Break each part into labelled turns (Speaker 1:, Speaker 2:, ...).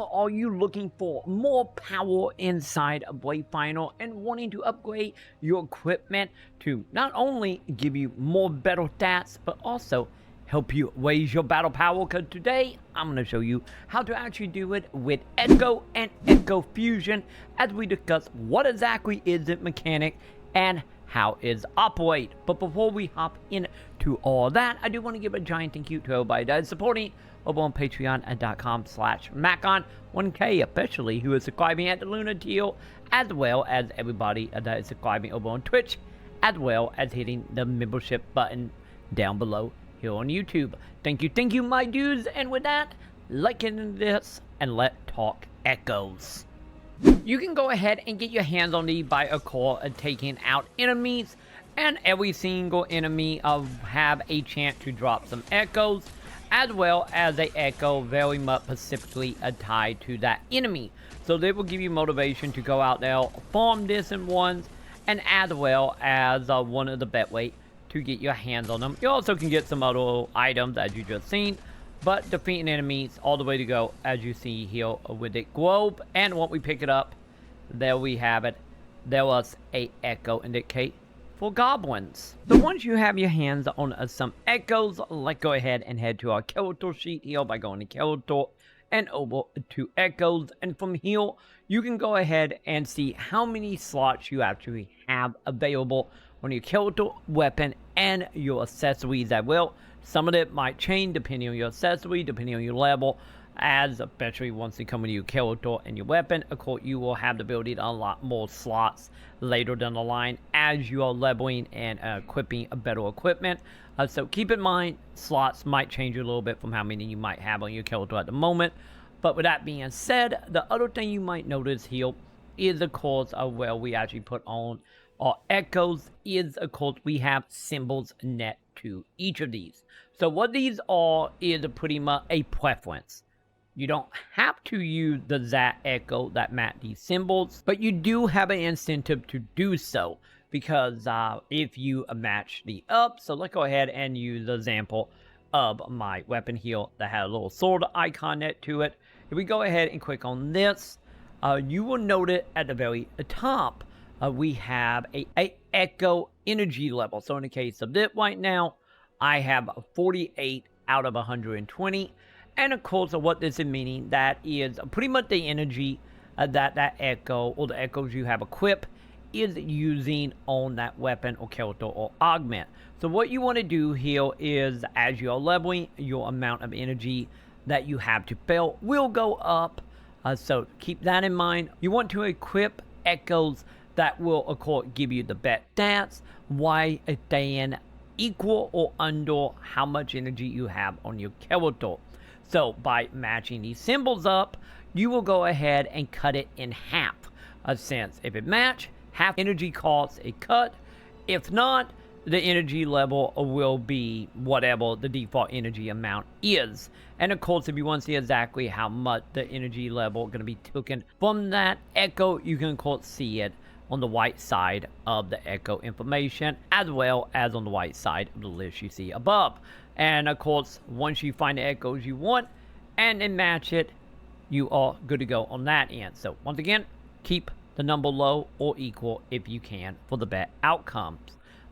Speaker 1: Now, are you looking for more power inside of Wayfinder and wanting to upgrade your equipment to not only give you more better stats, but also help you raise your battle power? Because today, I'm going to show you how to actually do it with Echo and Echo Fusion as we discuss what exactly is it mechanic and how is operate. But before we hop into all that, I do want to give a giant thank you to everybody that is supporting over on patreon.com/Maconn 1K, especially who is subscribing at the Luna Teal, as well as everybody that is subscribing over on Twitch, as well as hitting the membership button down below here on YouTube. Thank you, my dudes. And with that, let's get into this and let's talk echoes. You can go ahead and get your hands on these by taking out enemies, and every single enemy have a chance to drop some echoes, as well as a echo very much specifically tied to that enemy. So they will give you motivation to go out there, farm distant ones, and as well as one of the best ways to get your hands on them. You also can get some other items as you just seen, but defeating enemies all the way to go, as you see here with the globe. And when we pick it up, there we have it. There was a echo indicate for goblins. So once you have your hands on some echoes, let's go ahead and head to our character sheet here by going to character and over to echoes. And from here, you can go ahead and see how many slots you actually have available on your character, weapon, and your accessories as well. Some of it might change depending on your accessory, depending on your level, as especially once you come with your character and your weapon. Of course, you will have the ability to unlock more slots later down the line as you are leveling and equipping a better equipment. So keep in mind, slots might change a little bit from how many you might have on your character at the moment. But with that being said, the other thing you might notice here is, of course, where we actually put on our echoes is, of course, we have symbols net to each of these. So what these are is pretty much a preference. You don't have to use the that echo that match these symbols, but you do have an incentive to do so, because if you match the up, so let's go ahead and use the example of my weapon here that had a little sword icon net to it. If we go ahead and click on this, you will notice at the very top, we have a echo energy level. So in the case of this right now, I have 48 out of 120. And of course, what this is meaning, that is pretty much the energy that echo, or the echoes you have equipped, is using on that weapon or character or augment. So what you want to do here is, as you're leveling, your amount of energy that you have to fill will go up. So keep that in mind. You want to equip echoes that will, of course, give you the best stats while staying equal or under how much energy you have on your character. So by matching these symbols up, you will go ahead and cut it in half. Since if it match, half energy costs a cut. If not, the energy level will be whatever the default energy amount is. And of course, if you want to see exactly how much the energy level is going to be taken from that echo, you can of course see it on the right side of the echo information, as well as on the right side of the list you see above. And of course, once you find the echoes you want and then match it, you are good to go on that end. So once again, keep the number low or equal if you can for the best outcomes.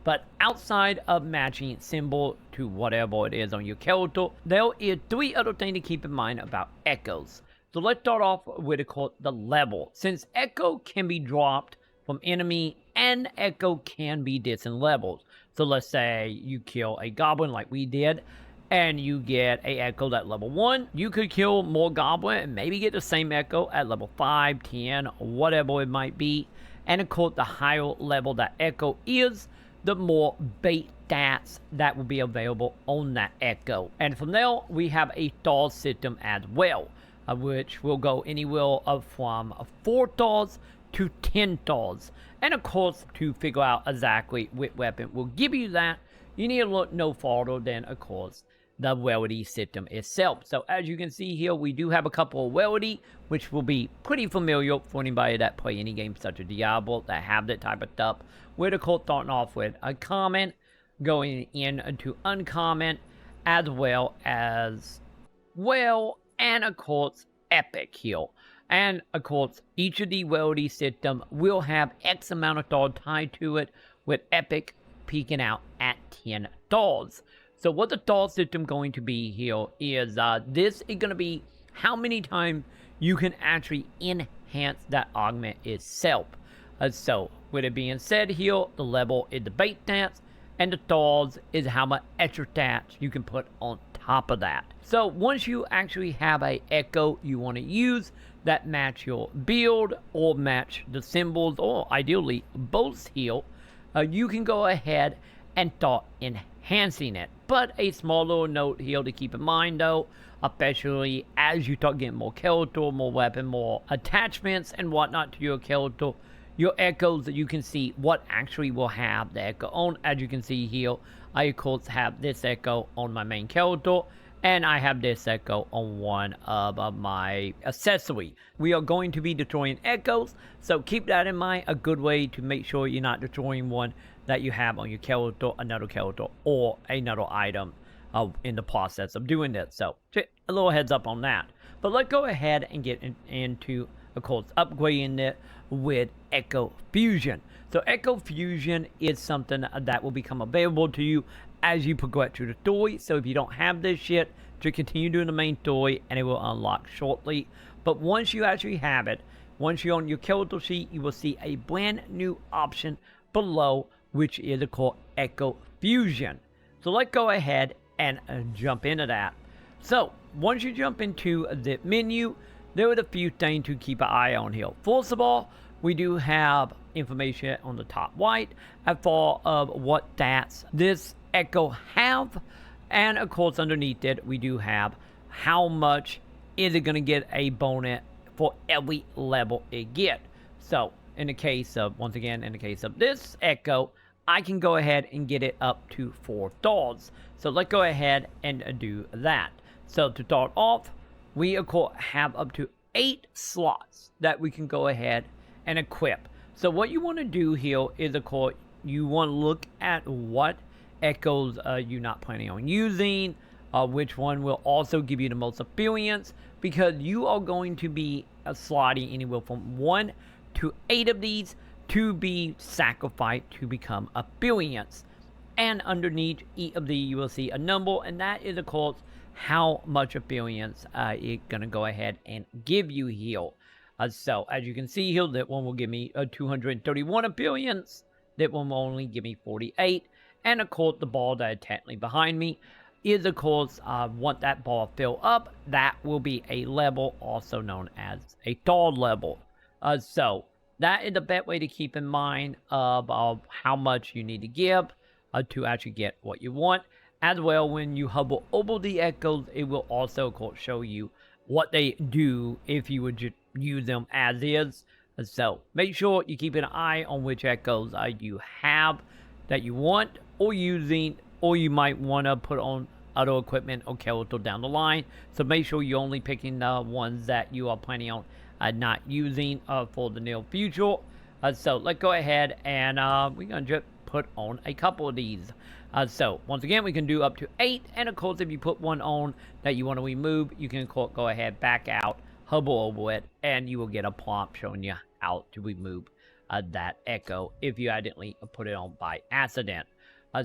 Speaker 1: But outside of matching symbol to whatever it is on your character, there is 3 other things to keep in mind about echoes. So let's start off with the level. Since echo can be dropped from enemy, and echo can be distant levels. So let's say you kill a goblin like we did, and you get a echo at level 1. You could kill more goblin and maybe get the same echo at level 5, 10, whatever it might be. And of course, the higher level that echo is, the more bait stats that will be available on that echo. And from there, we have a star system as well, which will go anywhere from 4 stars to 10 stars. And of course, to figure out exactly which weapon will give you that, you need to look no farther than, of course, the rarity system itself. So as you can see here, we do have a couple of rarity, which will be pretty familiar for anybody that play any game such as Diablo, that have that type of stuff. We're of course starting off with a common, going into uncommon, as well as, and of course, epic here. And of course, each of the weldy system will have X amount of dollars tied to it, with epic peaking out at $10. So what the doll system going to be here is this is going to be how many times you can actually enhance that augment itself. So with it being said here, the level is the base stats, and the dolls is how much extra stats you can put on top of that. So once you actually have a echo you want to use that match your build or match the symbols, or ideally both here, you can go ahead and start enhancing it. But a small little note here to keep in mind though, especially as you start getting more character, more weapon, more attachments and whatnot to your character, your echoes, that you can see what actually will have the echo on. As you can see here, I of course have this echo on my main character, and I have this echo on one of my accessory. We are going to be destroying echoes, so keep that in mind. A good way to make sure you're not destroying one that you have on your character, another character, or another item in the process of doing this. So a little heads up on that. But let's go ahead and get into, of course, upgrading it with Echo Fusion. So Echo Fusion is something that will become available to you as you progress through the story. So if you don't have this yet, to continue doing the main story, and it will unlock shortly. But once you actually have it, once you're on your character sheet, you will see a brand new option below, which is called Echo Fusion. So let's go ahead and jump into that. So once you jump into the menu, there are a few things to keep an eye on here. First of all, we do have information on the top right as far as what stats this echo have, and of course underneath it we do have how much is it going to get a bonus for every level it get. So in the case of, once again, in the case of this echo, I can go ahead and get it up to $4. So let's go ahead and do that. So to start off, we of course have up to 8 slots that we can go ahead and equip. So what you want to do here is, of course, you want to look at what echoes you're not planning on using, which one will also give you the most experience, because you are going to be slotting anywhere from 1 to 8 of these to be sacrificed to become experience. And underneath each of these you will see a number, and that is of course how much experience it's going to go ahead and give you here. So as you can see here, that one will give me 231 experience, that one will only give me 48, and of course the ball that is technically behind me is of course, once that ball fill up, that will be a level also known as a doll level. So that is the best way to keep in mind of how much you need to give to actually get what you want. As well, when you hover over the echoes, it will also of course show you what they do if you would just use them as is. So make sure you keep an eye on which echoes you have that you want or using, or you might want to put on other equipment or character down the line. So make sure you're only picking the ones that you are planning on not using for the near future. So let's go ahead and we're going to just put on a couple of these. So once again, we can do up to 8, and of course if you put one on that you want to remove, you can go ahead, back out, hover over it, and you will get a prompt showing you how to remove that echo if you accidentally put it on by accident.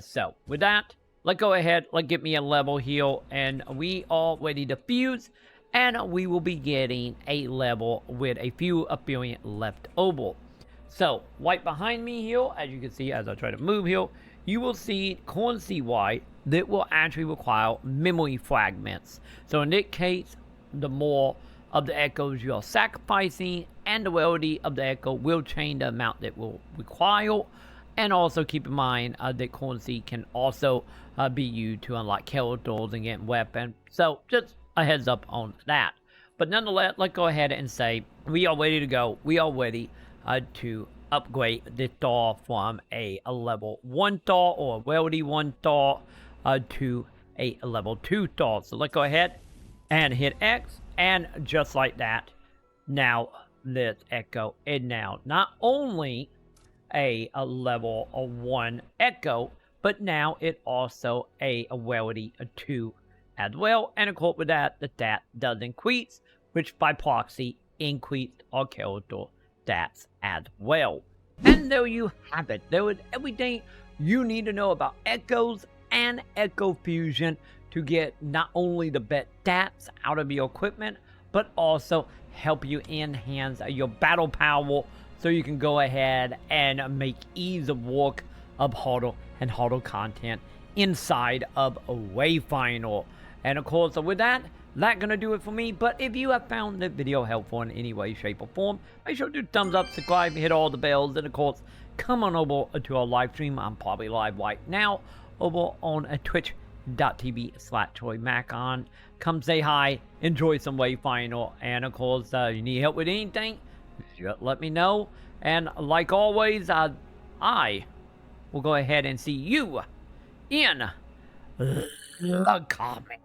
Speaker 1: So with that, let's go ahead, let's get me a level here, and we are ready to fuse, and we will be getting a level with a few experience left over. So right behind me here, as you can see as I try to move here, you will see currency white that will actually require memory fragments. So in this case, the more of the echoes you are sacrificing, and the rarity of the echo will change the amount that will require. And also keep in mind that currency can also be used to unlock characters and get weapons. So just a heads up on that. But nonetheless, let's go ahead and say we are ready to go. We are ready to upgrade this doll from a level 1 doll or a rarity 1 doll to a level 2 doll. So let's go ahead and hit X, and just like that, now this echo is now not only a level 1 echo, but now it also a rarity 2 as well. And of course with that, the stat does increase which by proxy increased our character stats as well. And there you have it. There is everything you need to know about Echoes and Echo Fusion to get not only the best stats out of your equipment, but also help you enhance your battle power so you can go ahead and make ease of work of harder and harder content inside of Wayfinder. And of course, with that, that's gonna do it for me. But if you have found the video helpful in any way, shape, or form, make sure to do thumbs up, subscribe, hit all the bells, and of course, come on over to our live stream. I'm probably live right now over on twitch.tv/TroyMacon. Come say hi, enjoy some Wayfinder, and of course, you need help with anything, just let me know. And like always, I will go ahead and see you in the comments.